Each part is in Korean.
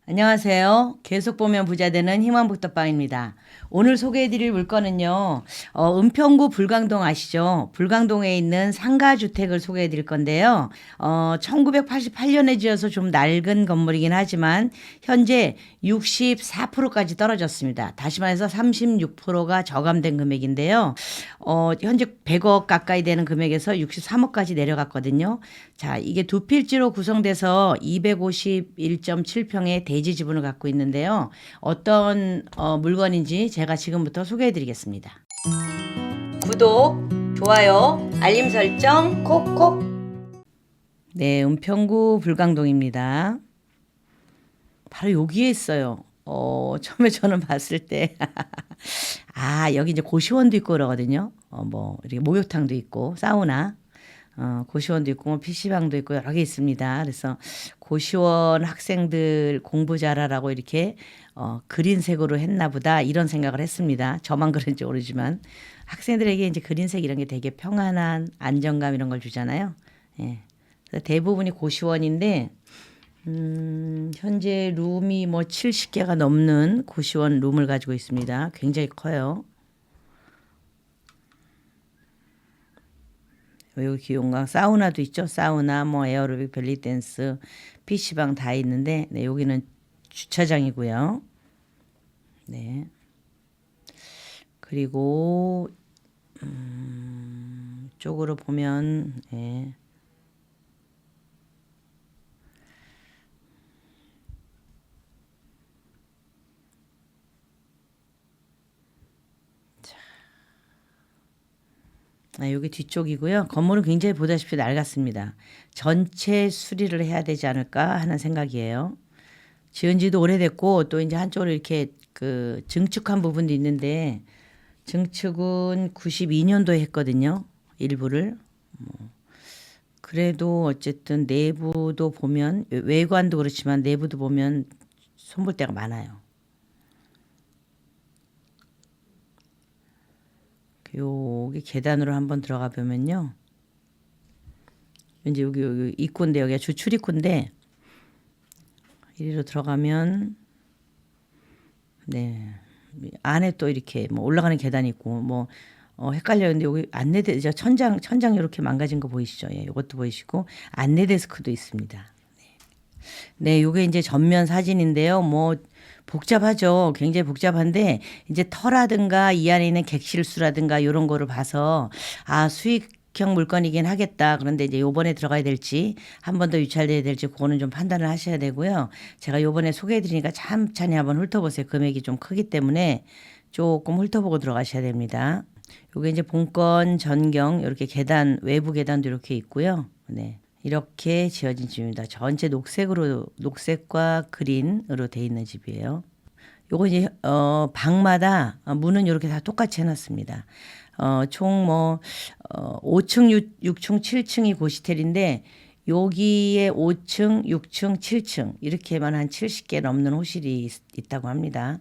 안녕하세요. 계속 보면 부자 되는 희망복덕방입니다. 오늘 소개해드릴 물건은요. 은평구 불광동 아시죠? 불광동에 있는 상가주택을 소개해드릴 건데요. 1988년에 지어서 좀 낡은 건물이긴 하지만 현재 64%까지 떨어졌습니다. 다시 말해서 36%가 저감된 금액인데요. 현재 100억 가까이 되는 금액에서 63억까지 내려갔거든요. 자, 이게 두 필지로 구성돼서 251.7평의 대지 지분을 갖고 있는데요. 어떤 물건인지 제가 지금부터 소개해 드리겠습니다. 구독, 좋아요, 알림 설정 콕콕. 네, 은평구 불광동입니다. 바로 여기에 있어요. 처음에 저는 봤을 때 여기 이제 고시원도 있고 그러거든요. 뭐 이렇게 목욕탕도 있고 사우나, 고시원도 있고 뭐 PC방도 있고 여러 개 있습니다. 그래서 고시원 학생들 공부 잘하라고 이렇게 그린색으로 했나 보다 이런 생각을 했습니다. 저만 그런지 모르지만 학생들에게 이제 그린색 이런 게 되게 평안한 안정감 이런 걸 주잖아요. 예. 그래서 대부분이 고시원인데 현재 룸이 뭐 70개가 넘는 고시원 룸을 가지고 있습니다. 굉장히 커요. 여기 용강 사우나도 있죠. 사우나, 뭐 에어로빅, 벨리댄스, PC방 다 있는데, 네, 여기는 주차장이고요. 네. 그리고 쪽으로 보면, 예. 여기 뒤쪽이고요. 건물은 굉장히 보다시피 낡았습니다. 전체 수리를 해야 되지 않을까 하는 생각이에요. 지은 지도 오래됐고 또 이제 한쪽으로 이렇게 그 증축한 부분도 있는데 증축은 92년도에 했거든요. 일부를. 그래도 어쨌든 내부도 보면 외관도 그렇지만 내부도 보면 손볼 데가 많아요. 여기 계단으로 한번 들어가 보면요. 이제 여기 입구인데 여기가 주출입구인데 이리로 들어가면 네 안에 또 이렇게 뭐 올라가는 계단이 있고 뭐 헷갈렸는데 여기 안내대 천장 이렇게 망가진 거 보이시죠? 예, 이것도 보이시고 안내 데스크도 있습니다. 네, 요게 이제 전면 사진인데요. 뭐 복잡하죠. 굉장히 복잡한데 이제 터라든가 이 안에 있는 객실수라든가 이런 거를 봐서 수익형 물건이긴 하겠다. 그런데 이제 요번에 들어가야 될지 한 번 더 유찰돼야 될지 그거는 좀 판단을 하셔야 되고요. 제가 요번에 소개해 드리니까 천천히 한번 훑어보세요. 금액이 좀 크기 때문에 조금 훑어보고 들어가셔야 됩니다. 요게 이제 본건 전경 이렇게 계단 외부 계단도 이렇게 있고요. 네. 이렇게 지어진 집입니다. 전체 녹색과 그린으로 돼 있는 집이에요. 요거 이제 방마다 문은 이렇게 다 똑같이 해놨습니다. 총 뭐 5층, 6층, 7층이 고시텔인데 여기에 5층, 6층, 7층 이렇게만 한 70개 넘는 호실이 있다고 합니다.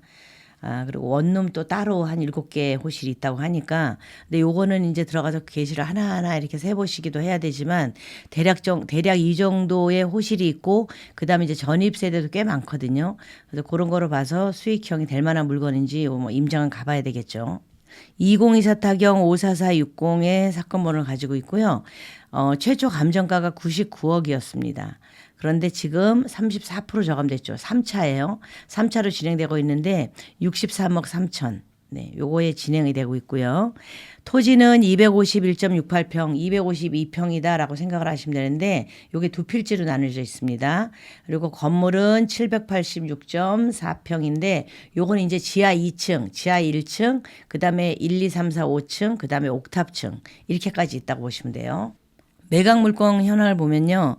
그리고 원룸 또 따로 한 7개 호실이 있다고 하니까 근데 요거는 이제 들어가서 게시를 하나하나 이렇게 세보시기도 해야 되지만 대략 이 정도의 호실이 있고 그다음에 이제 전입 세대도 꽤 많거든요. 그래서 그런 거로 봐서 수익형이 될 만한 물건인지 뭐 임장은 가봐야 되겠죠. 2024 타경 54460의 사건 번호를 가지고 있고요. 최초 감정가가 99억이었습니다. 그런데 지금 34% 저감됐죠. 3차예요. 3차로 진행되고 있는데 63억 3천. 네, 요거에 진행이 되고 있고요. 토지는 251.68평, 252평이다라고 생각을 하시면 되는데 요게 두 필지로 나눠져 있습니다. 그리고 건물은 786.4평인데 요거는 이제 지하 2층, 지하 1층, 그다음에 1, 2, 3, 4, 5층, 그다음에 옥탑층 이렇게까지 있다고 보시면 돼요. 매각 물건 현황을 보면요.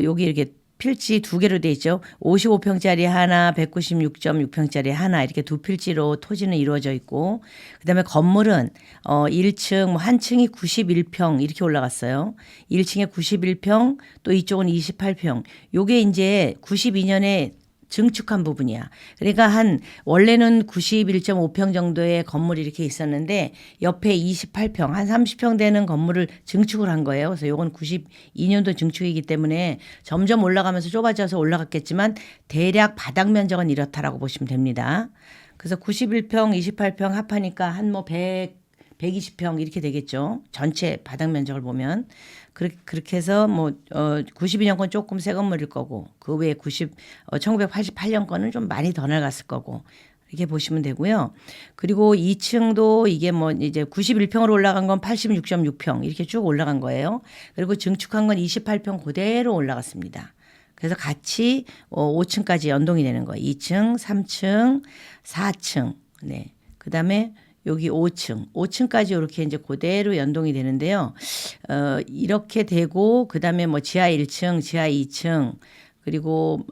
여기 이렇게 필지 두 개로 돼 있죠. 55평짜리 하나, 196.6평짜리 하나 이렇게 두 필지로 토지는 이루어져 있고 그다음에 건물은 1층 뭐 한 층이 91평 이렇게 올라갔어요. 1층에 91평 또 이쪽은 28평. 요게 이제 92년에 증축한 부분이야. 그러니까 한 원래는 91.5평 정도의 건물이 이렇게 있었는데 옆에 28평, 한 30평 되는 건물을 증축을 한 거예요. 그래서 이건 92년도 증축이기 때문에 점점 올라가면서 좁아져서 올라갔겠지만 대략 바닥 면적은 이렇다라고 보시면 됩니다. 그래서 91평, 28평 합하니까 한 뭐 120평 이렇게 되겠죠. 전체 바닥 면적을 보면. 그렇게 해서 뭐 92년 건 조금 새 건물일 거고 그 외에 1988년 거는 좀 많이 더 낡았을 거고 이렇게 보시면 되고요. 그리고 2층도 이게 뭐 이제 91평으로 올라간 건 86.6평 이렇게 쭉 올라간 거예요. 그리고 증축한 건 28평 그대로 올라갔습니다. 그래서 같이 5층까지 연동이 되는 거예요. 2층, 3층, 4층. 네. 그다음에 여기 5층까지 이렇게 이제 그대로 연동이 되는데요. 이렇게 되고 그다음에 뭐 지하 1층, 지하 2층 그리고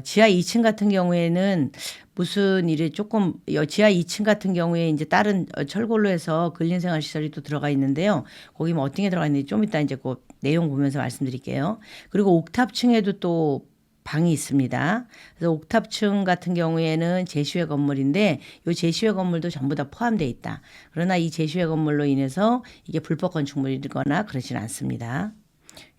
지하 2층 같은 경우에는 무슨 일이 조금 지하 2층 같은 경우에 이제 다른 철골로 해서 근린생활 시설이 또 들어가 있는데요. 거기 뭐 어떤 게 들어가 있는지 좀 이따 이제 그 내용 보면서 말씀드릴게요. 그리고 옥탑층에도 또 방이 있습니다. 그래서 옥탑층 같은 경우에는 제시회 건물인데 이 제시회 건물도 전부 다 포함되어 있다. 그러나 이 제시회 건물로 인해서 이게 불법 건축물이거나 그러진 않습니다.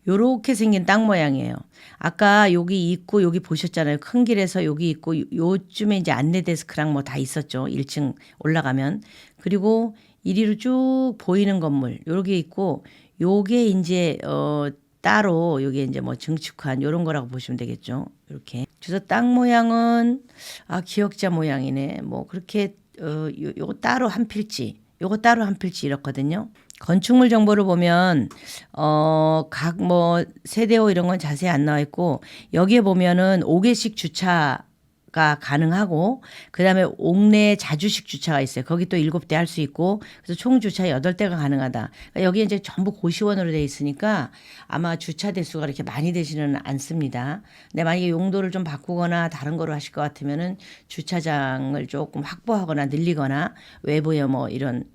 요렇게 생긴 땅 모양이에요. 아까 여기 있고 여기 보셨잖아요. 큰 길에서 여기 있고 요쯤에 이제 안내 데스크랑 뭐 다 있었죠. 1층 올라가면. 그리고 이리로 쭉 보이는 건물 요렇게 있고 요게 이제 따로 여기 이제 뭐 증축한 요런 거라고 보시면 되겠죠. 이렇게. 그래서 땅 모양은 기역자 모양이네. 뭐 그렇게 요거 따로 한 필지, 요거 따로 한 필지 이렇거든요. 건축물 정보를 보면 각 뭐 세대호 이런 건 자세히 안 나와 있고 여기에 보면은 5개씩 주차가 가능하고 그다음에 옥내 자주식 주차가 있어요. 거기 또 7대 할 수 있고 그래서 총 주차 8대가 가능하다. 그러니까 여기 이제 전부 고시원으로 돼 있으니까 아마 주차 대수가 그렇게 많이 되지는 않습니다. 근데 만약에 용도를 좀 바꾸거나 다른 거로 하실 것 같으면은 주차장을 조금 확보하거나 늘리거나 외부에 뭐 이런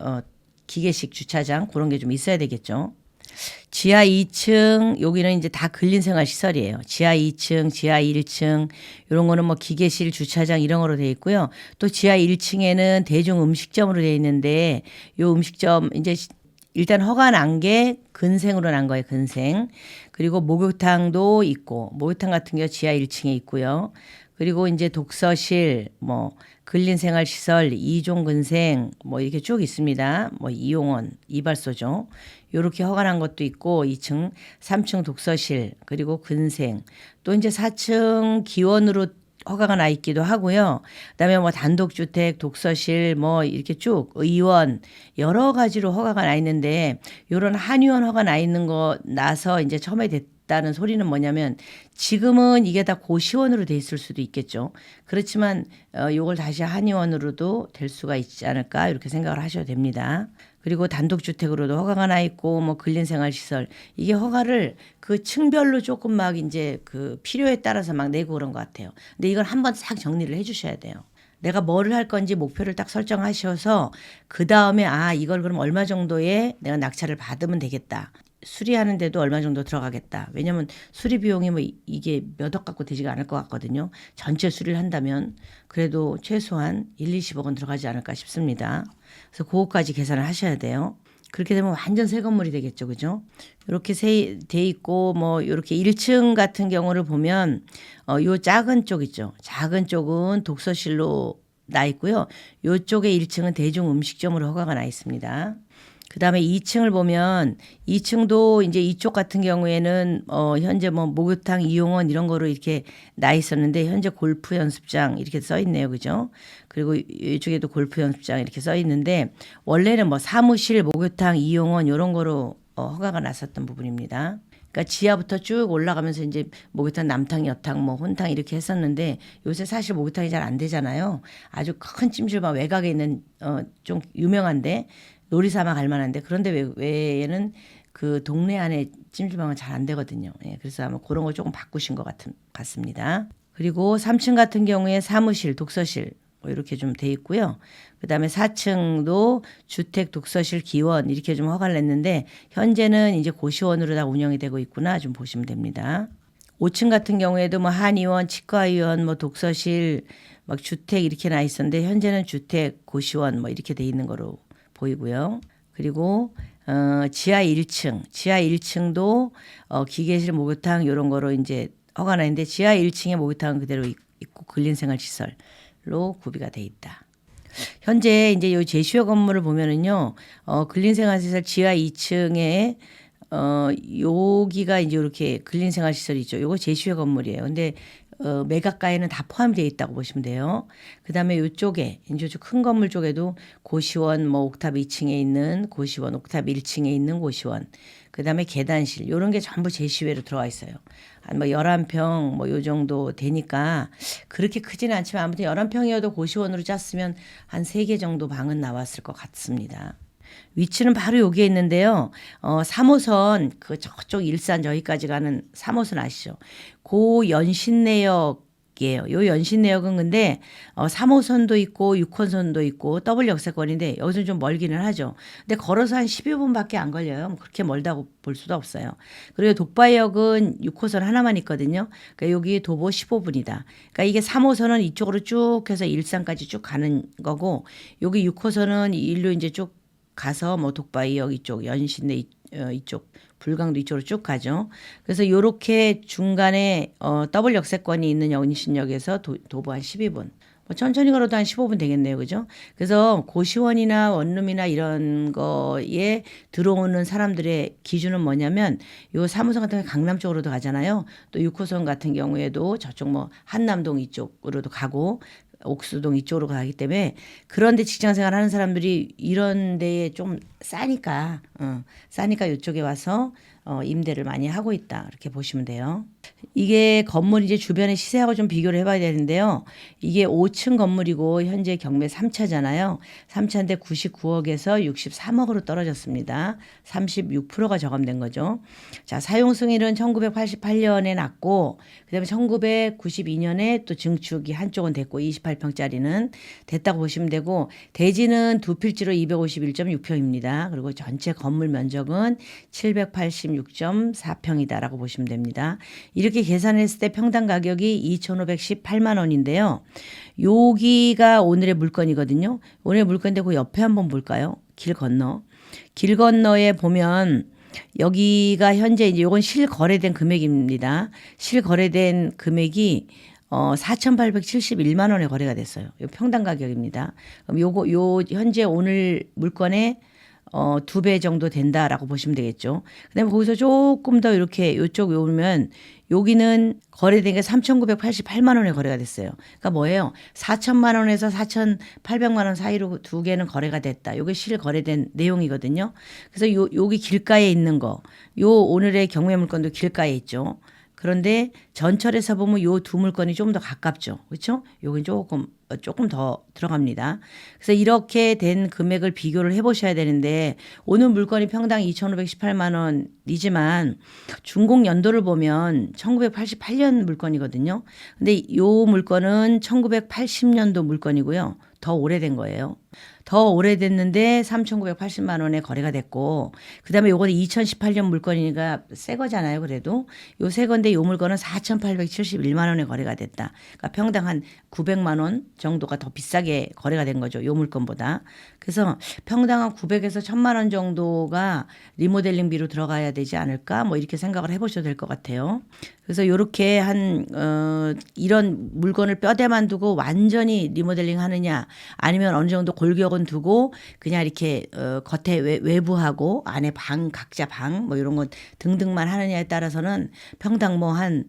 기계식 주차장 그런 게 좀 있어야 되겠죠. 지하 2층 여기는 이제 다 근린생활 시설이에요. 지하 2층, 지하 1층 이런 거는 뭐 기계실 주차장 이런 거로 돼 있고요. 또 지하 1층에는 대중 음식점으로 돼 있는데 요 음식점 이제 일단 허가 난 게 근생으로 난 거예요. 근생. 그리고 목욕탕도 있고 목욕탕 같은 경우 지하 1층에 있고요. 그리고 이제 독서실, 뭐 근린생활시설, 이종근생 뭐 이렇게 쭉 있습니다. 뭐 이용원, 이발소죠. 요렇게 허가난 것도 있고 2층, 3층 독서실, 그리고 근생, 또 이제 4층 기원으로 허가가 나 있기도 하고요. 그다음에 뭐 단독주택, 독서실 뭐 이렇게 쭉 의원 여러 가지로 허가가 나 있는데 요런 한의원 허가 나 있는 거 나서 이제 처음에 됐다는 소리는 뭐냐면 지금은 이게 다 고시원으로 돼 있을 수도 있겠죠. 그렇지만 요걸 다시 한의원으로도 될 수가 있지 않을까 이렇게 생각을 하셔도 됩니다. 그리고 단독주택으로도 허가가 나 있고 뭐 근린생활시설 이게 허가를 그 층별로 조금 막 이제 그 필요에 따라서 막 내고 그런 것 같아요. 근데 이걸 한번 싹 정리를 해주셔야 돼요. 내가 뭐를 할 건지 목표를 딱 설정하셔서 그 다음에 이걸 그럼 얼마 정도에 내가 낙찰을 받으면 되겠다. 수리하는데도 얼마 정도 들어가겠다. 왜냐하면 수리 비용이 뭐 이게 몇 억 갖고 되지가 않을 것 같거든요. 전체 수리를 한다면 그래도 최소한 20억 원 들어가지 않을까 싶습니다. 그래서 그거까지 계산을 하셔야 돼요. 그렇게 되면 완전 새 건물이 되겠죠. 그죠? 이렇게 돼 있고 뭐 이렇게 1층 같은 경우를 보면 요 작은 쪽 있죠. 작은 쪽은 독서실로 나 있고요. 요쪽에 1층은 대중 음식점으로 허가가 나 있습니다. 그다음에 2층을 보면 2층도 이제 이쪽 같은 경우에는 현재 뭐 목욕탕, 이용원 이런 거로 이렇게 나 있었는데 현재 골프 연습장 이렇게 써 있네요. 그죠? 그리고 이쪽에도 골프 연습장 이렇게 써 있는데 원래는 뭐 사무실, 목욕탕, 이용원 이런 거로 허가가 났었던 부분입니다. 그러니까 지하부터 쭉 올라가면서 이제 목욕탕, 남탕, 여탕, 뭐 혼탕 이렇게 했었는데 요새 사실 목욕탕이 잘 안 되잖아요. 아주 큰 찜질방 외곽에 있는 좀 유명한데 놀이삼아 갈 만한데 그런데 외에는 그 동네 안에 찜질방은 잘 안 되거든요. 예, 그래서 아마 그런 걸 조금 바꾸신 것 같습니다. 그리고 3층 같은 경우에 사무실, 독서실 뭐 이렇게 좀 돼 있고요. 그다음에 4층도 주택, 독서실, 기원 이렇게 좀 허가를 냈는데 현재는 이제 고시원으로 다 운영이 되고 있구나 좀 보시면 됩니다. 5층 같은 경우에도 뭐 한의원, 치과의원, 뭐 독서실, 막 주택 이렇게 나 있었는데 현재는 주택, 고시원 뭐 이렇게 돼 있는 거로 보이고요. 그리고 지하 1층, 지하 1층도 기계실, 목욕탕 이런 거로 이제 허가나 있는데 지하 1층에 목욕탕은 그대로 있고 근린생활시설로 구비가 돼 있다. 현재 이제 요 제시어 건물을 보면은요, 근린생활시설 지하 2층에 여기가 이제 이렇게 근린생활시설이 있죠. 요거 제시어 건물이에요. 근데 매각가에는 다 포함되어 있다고 보시면 돼요. 그다음에 이쪽에 이제 큰 건물 쪽에도 고시원, 뭐 옥탑 2층에 있는 고시원, 옥탑 1층에 있는 고시원, 그다음에 계단실 이런 게 전부 제시외로 들어와 있어요. 한 뭐 11평 뭐 요 정도 되니까 그렇게 크지는 않지만 아무튼 11평이어도 고시원으로 짰으면 한 3개 정도 방은 나왔을 것 같습니다. 위치는 바로 여기에 있는데요. 3호선 그 저쪽 일산 저기까지 가는 3호선 아시죠? 그 연신내역이에요. 요 연신내역은 근데 3호선도 있고 6호선도 있고 더블 역세권인데 여기서 좀 멀기는 하죠. 근데 걸어서 한 12분밖에 안 걸려요. 뭐 그렇게 멀다고 볼 수도 없어요. 그리고 독바이역은 6호선 하나만 있거든요. 그러니까 여기 도보 15분이다. 그러니까 이게 3호선은 이쪽으로 쭉 해서 일산까지 쭉 가는 거고 여기 6호선은 일로 이제 쭉 가서 뭐 독바이역 이쪽 연신내 이쪽 불광도 이쪽으로 쭉 가죠. 그래서 요렇게 중간에 더블 역세권이 있는 연신역에서 도보 한 12분. 뭐 천천히 걸어도 한 15분 되겠네요. 그죠? 그래서 고시원이나 원룸이나 이런 거에 들어오는 사람들의 기준은 뭐냐면 요 3호선 같은 경우 강남 쪽으로도 가잖아요. 또 6호선 같은 경우에도 저쪽 뭐 한남동 이쪽으로도 가고 옥수동 이쪽으로 가기 때문에 그런데 직장 생활 하는 사람들이 이런 데에 좀 싸니까 이쪽에 와서 임대를 많이 하고 있다. 이렇게 보시면 돼요. 이게 건물 이제 주변의 시세하고 좀 비교를 해봐야 되는데요. 이게 5층 건물이고 현재 경매 3차잖아요. 3차인데 99억에서 63억으로 떨어졌습니다. 36%가 저감된 거죠. 자, 사용 승인은 1988년에 났고 그다음에 1992년에 또 증축이 한쪽은 됐고 28평짜리는 됐다고 보시면 되고 대지는 두 필지로 251.6평입니다. 그리고 전체 건물 면적은 786.4평이다라고 보시면 됩니다. 이렇게 계산했을 때 평당 가격이 2,518만 원인데요. 여기가 오늘의 물건이거든요. 오늘의 물건인데 그 옆에 한번 볼까요? 길 건너에 보면 여기가 현재 이제 요건 실거래된 금액입니다. 실거래된 금액이 4,871만 원에 거래가 됐어요. 요 평당 가격입니다. 그럼 요 현재 오늘 물건의 2배 정도 된다라고 보시면 되겠죠. 그다음에 거기서 조금 더 이렇게 이쪽 오면 여기는 거래된 게 3,988만 원에 거래가 됐어요. 그러니까 뭐예요? 4천만 원에서 4,800만 원 사이로 두 개는 거래가 됐다. 이게 실거래된 내용이거든요. 그래서 여기 길가에 있는 거, 요 오늘의 경매 물건도 길가에 있죠. 그런데 전철에서 보면 요 두 물건이 좀 더 가깝죠. 그렇죠? 요건 조금 더 들어갑니다. 그래서 이렇게 된 금액을 비교를 해보셔야 되는데 오늘 물건이 평당 2,518만 원이지만 준공 연도를 보면 1988년 물건이거든요. 근데 요 물건은 1980년도 물건이고요. 더 오래된 거예요. 더 오래됐는데 3,980만 원에 거래가 됐고 그다음에 요거는 2018년 물건이니까 새 거잖아요. 그래도 요 새 건데 요 물건은 4,871만 원에 거래가 됐다. 그러니까 평당 한 900만 원 정도가 더 비싸게 거래가 된 거죠. 요 물건보다. 그래서 평당 한 900에서 1,000만 원 정도가 리모델링비로 들어가야 되지 않을까 뭐 이렇게 생각을 해보셔도 될 것 같아요. 그래서 요렇게 이런 물건을 뼈대만 두고 완전히 리모델링 하느냐 아니면 어느 정도 골격은 두고 그냥 이렇게 겉에 외부하고 안에 각자 방 뭐 이런 것 등등만 하느냐에 따라서는 평당 뭐 한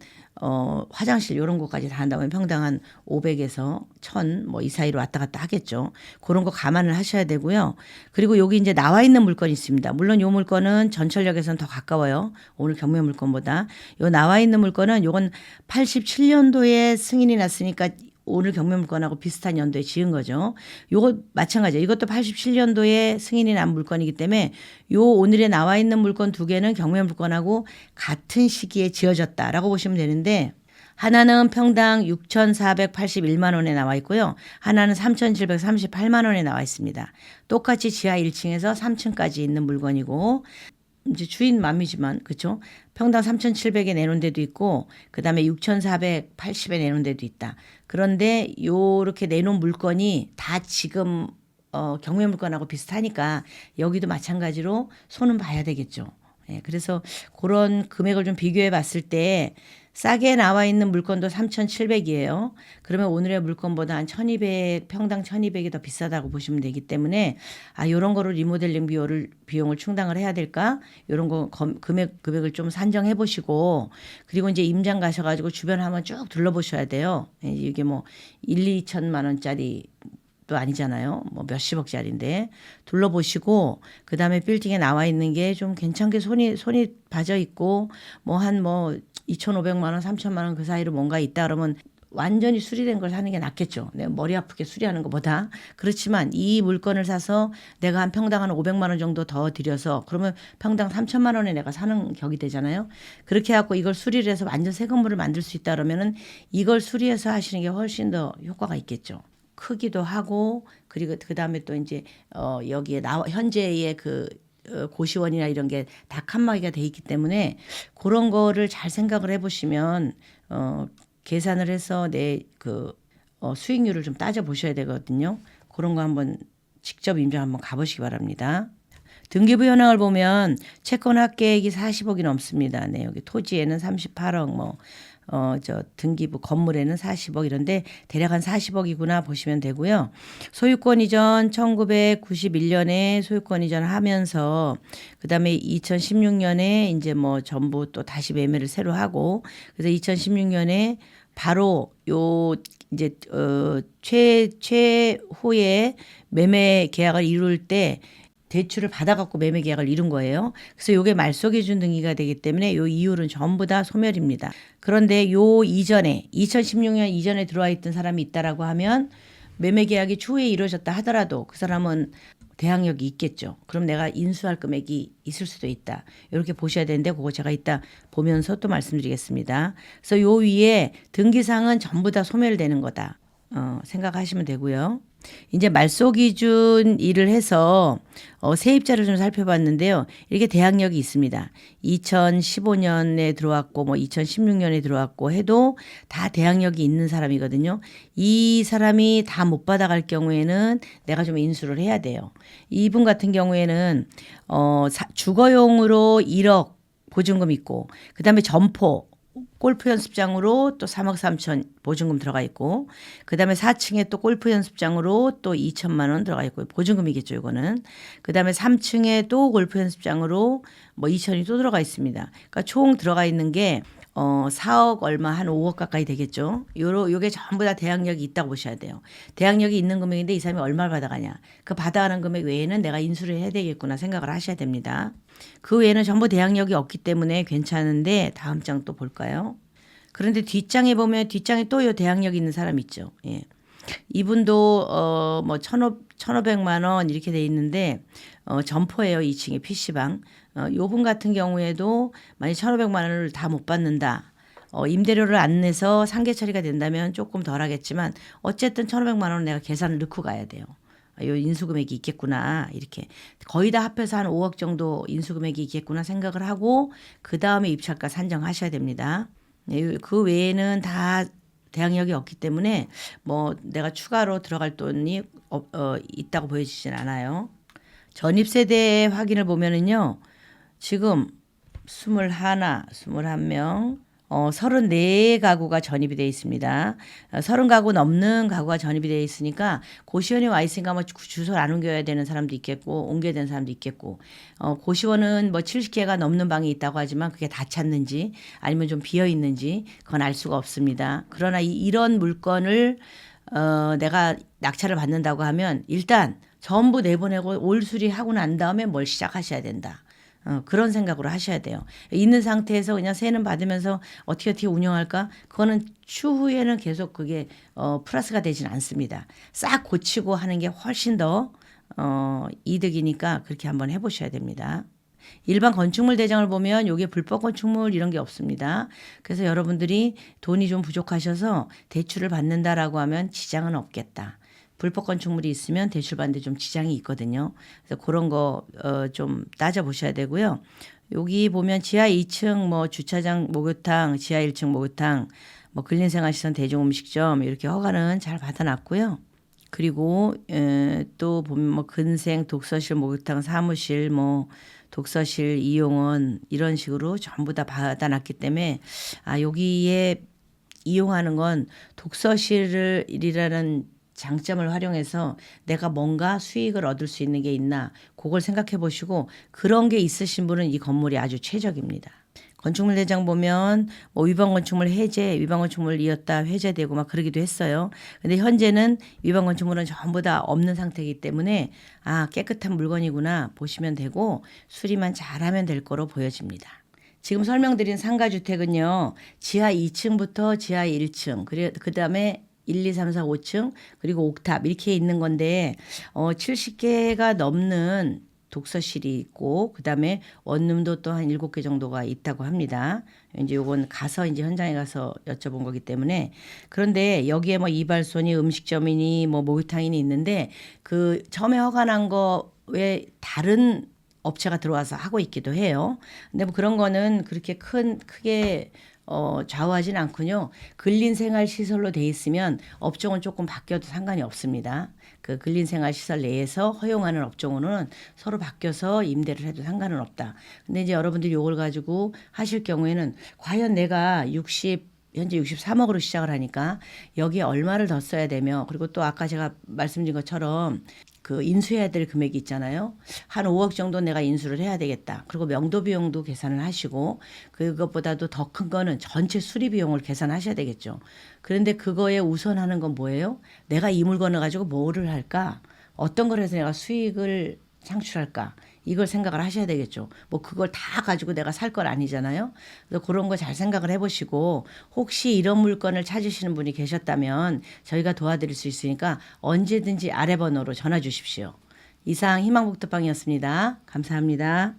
화장실 이런 것까지 다 한다면 평당 한 500에서 1,000 뭐 이 사이로 왔다 갔다 하겠죠. 그런 거 감안을 하셔야 되고요. 그리고 여기 이제 나와 있는 물건이 있습니다. 물론 요 물건은 전철역에서는 더 가까워요. 오늘 경매 물건보다. 요 나와 있는 물건은 요건 87년도에 승인이 났으니까 오늘 경매 물건하고 비슷한 연도에 지은 거죠. 요거 마찬가지예요. 이것도 87년도에 승인이 난 물건이기 때문에 요 오늘에 나와 있는 물건 두 개는 경매 물건하고 같은 시기에 지어졌다라고 보시면 되는데 하나는 평당 6,481만 원에 나와 있고요. 하나는 3,738만 원에 나와 있습니다. 똑같이 지하 1층에서 3층까지 있는 물건이고 이제 주인 맘이지만 그렇죠. 평당 3,700에 내놓은 데도 있고 그다음에 6,480에 내놓은 데도 있다. 그런데 요렇게 내놓은 물건이 다 지금 경매 물건하고 비슷하니까 여기도 마찬가지로 손은 봐야 되겠죠. 예, 그래서 그런 금액을 좀 비교해 봤을 때 싸게 나와 있는 물건도 3,700이에요. 그러면 오늘의 물건보다 한 1,200, 평당 1,200이 더 비싸다고 보시면 되기 때문에 요런 거로 리모델링 비용을 충당을 해야 될까? 요런 거 금액을 좀 산정해 보시고 그리고 이제 임장 가셔가지고 주변 한번 쭉 둘러보셔야 돼요. 예, 이게 뭐 1, 2천만 원짜리 또 아니잖아요. 뭐 몇십억짜리인데 둘러보시고 그다음에 빌딩에 나와 있는 게 좀 괜찮게 손이 봐져 있고 뭐 한 뭐 2,500만 원, 3천만 원 그 사이로 뭔가 있다 그러면 완전히 수리된 걸 사는 게 낫겠죠. 내가 머리 아프게 수리하는 것보다. 그렇지만 이 물건을 사서 내가 한 평당 한 500만 원 정도 더 들여서 그러면 평당 3천만 원에 내가 사는 격이 되잖아요. 그렇게 해갖고 이걸 수리를 해서 완전 새 건물을 만들 수 있다 그러면은 이걸 수리해서 하시는 게 훨씬 더 효과가 있겠죠. 크기도 하고 그리고 그다음에 또 이제 여기에 현재의 그 고시원이나 이런 게 다 칸막이가 돼 있기 때문에 그런 거를 잘 생각을 해보시면 계산을 해서 내 그 수익률을 좀 따져 보셔야 되거든요. 그런 거 한번 직접 임장 한번 가보시기 바랍니다. 등기부 현황을 보면 채권 합계액이 40억이 넘습니다. 네, 여기 토지에는 38억 등기부 건물에는 40억 이런데 대략 한 40억이구나 보시면 되고요. 소유권 이전 1991년에 소유권 이전을 하면서 그다음에 2016년에 이제 뭐 전부 또 다시 매매를 새로 하고 그래서 2016년에 바로 요 이제 최후의 매매 계약을 이룰 때 대출을 받아갖고 매매 계약을 이룬 거예요. 그래서 요게 말소기준 등기가 되기 때문에 요 이율은 전부 다 소멸입니다. 그런데 요 이전에 2016년 이전에 들어와 있던 사람이 있다라고 하면 매매 계약이 추후에 이루어졌다 하더라도 그 사람은 대항력이 있겠죠. 그럼 내가 인수할 금액이 있을 수도 있다. 이렇게 보셔야 되는데 그거 제가 이따 보면서 또 말씀드리겠습니다. 그래서 요 위에 등기상은 전부 다 소멸되는 거다. 생각하시면 되고요. 이제 말소 기준 일을 해서 세입자를 좀 살펴봤는데요. 이렇게 대항력이 있습니다. 2015년에 들어왔고 뭐 2016년에 들어왔고 해도 다 대항력이 있는 사람이거든요. 이 사람이 다 못 받아갈 경우에는 내가 좀 인수를 해야 돼요. 이분 같은 경우에는 주거용으로 1억 보증금 있고 그다음에 점포 골프 연습장으로 또 3억 3천 보증금 들어가 있고 그다음에 4층에 또 골프 연습장으로 또 2천만 원 들어가 있고 보증금이겠죠 이거는. 그다음에 3층에 또 골프 연습장으로 뭐 2천이 또 들어가 있습니다. 그러니까 총 들어가 있는 게 4억 얼마 한 5억 가까이 되겠죠. 요게 전부 다 대항력이 있다고 보셔야 돼요. 대항력이 있는 금액인데 이 사람이 얼마를 받아가냐. 그 받아가는 금액 외에는 내가 인수를 해야 되겠구나 생각을 하셔야 됩니다. 그 외에는 전부 대항력이 없기 때문에 괜찮은데 다음 장 또 볼까요? 그런데 뒷장에 보면 뒷장에 또 요 대항력이 있는 사람 있죠. 예. 이분도 뭐 1,500만 원 이렇게 돼 있는데 점포예요. 2층에 PC방. 요분 같은 경우에도 만약 1,500만 원을 다 못 받는다. 임대료를 안 내서 상계 처리가 된다면 조금 덜 하겠지만 어쨌든 1,500만 원 내가 계산을 넣고 가야 돼요. 요 인수금액이 있겠구나 이렇게 거의 다 합해서 한 5억 정도 인수금액이 있겠구나 생각을 하고 그 다음에 입찰가 산정하셔야 됩니다. 그 외에는 다 대항력이 없기 때문에 뭐 내가 추가로 들어갈 돈이 있다고 보여지진 않아요. 전입세대 확인을 보면은요. 지금 21, 21명 34가구가 전입이 되어 있습니다. 30가구 넘는 가구가 전입이 되어 있으니까 고시원에 와 있으니까 뭐 주소를 안 옮겨야 되는 사람도 있겠고 옮겨야 되는 사람도 있겠고 고시원은 뭐 70개가 넘는 방이 있다고 하지만 그게 다 찼는지 아니면 좀 비어 있는지 그건 알 수가 없습니다. 그러나 이런 물건을 내가 낙찰을 받는다고 하면 일단 전부 내보내고 올 수리하고 난 다음에 뭘 시작하셔야 된다. 그런 생각으로 하셔야 돼요. 있는 상태에서 그냥 세는 받으면서 어떻게 운영할까? 그거는 추후에는 계속 그게 플러스가 되진 않습니다. 싹 고치고 하는 게 훨씬 더 이득이니까 그렇게 한번 해보셔야 됩니다. 일반 건축물 대장을 보면 이게 불법 건축물 이런 게 없습니다. 그래서 여러분들이 돈이 좀 부족하셔서 대출을 받는다라고 하면 지장은 없겠다. 불법 건축물이 있으면 대출 받는데 좀 지장이 있거든요. 그래서 그런 거 좀 따져보셔야 되고요. 여기 보면 지하 2층 뭐 주차장 목욕탕, 지하 1층 목욕탕, 뭐 근린생활시설 대중음식점 이렇게 허가는 잘 받아놨고요. 그리고 또 보면 뭐 근생 독서실 목욕탕 사무실 뭐 독서실 이용원 이런 식으로 전부 다 받아놨기 때문에 여기에 이용하는 건 독서실이라는 장점을 활용해서 내가 뭔가 수익을 얻을 수 있는 게 있나 그걸 생각해 보시고 그런 게 있으신 분은 이 건물이 아주 최적입니다. 건축물 대장 보면 뭐 위반 건축물 해제, 위반 건축물 이었다 해제되고 막 그러기도 했어요. 근데 현재는 위반 건축물은 전부 다 없는 상태이기 때문에 깨끗한 물건이구나 보시면 되고 수리만 잘하면 될 거로 보여집니다. 지금 설명드린 상가주택은요. 지하 2층부터 지하 1층 그다음에 1, 2, 3, 4, 5층 그리고 옥탑 이렇게 있는 건데 70개가 넘는 독서실이 있고 그다음에 원룸도 또 한 7개 정도가 있다고 합니다. 이제 요건 가서 이제 현장에 가서 여쭤본 거기 때문에 그런데 여기에 뭐 이발소니 음식점이니 뭐 목욕탕이니 있는데 그 처음에 허가난 거 외 다른 업체가 들어와서 하고 있기도 해요. 근데 뭐 그런 거는 그렇게 크게 좌우하진 않군요. 근린생활시설로 돼 있으면 업종은 조금 바뀌어도 상관이 없습니다. 그 근린생활시설 내에서 허용하는 업종으로는 서로 바뀌어서 임대를 해도 상관은 없다. 근데 이제 여러분들이 이걸 가지고 하실 경우에는 과연 내가 현재 63억으로 시작을 하니까 여기에 얼마를 더 써야 되며 그리고 또 아까 제가 말씀드린 것처럼 그 인수해야 될 금액이 있잖아요. 한 5억 정도 내가 인수를 해야 되겠다. 그리고 명도 비용도 계산을 하시고 그것보다도 더 큰 거는 전체 수리 비용을 계산하셔야 되겠죠. 그런데 그거에 우선하는 건 뭐예요? 내가 이 물건을 가지고 뭐를 할까? 어떤 걸 해서 내가 수익을 창출할까? 이걸 생각을 하셔야 되겠죠. 뭐 그걸 다 가지고 내가 살 건 아니잖아요. 그래서 그런 거 잘 생각을 해보시고 혹시 이런 물건을 찾으시는 분이 계셨다면 저희가 도와드릴 수 있으니까 언제든지 아래 번호로 전화 주십시오. 이상 희망복덕방이었습니다. 감사합니다.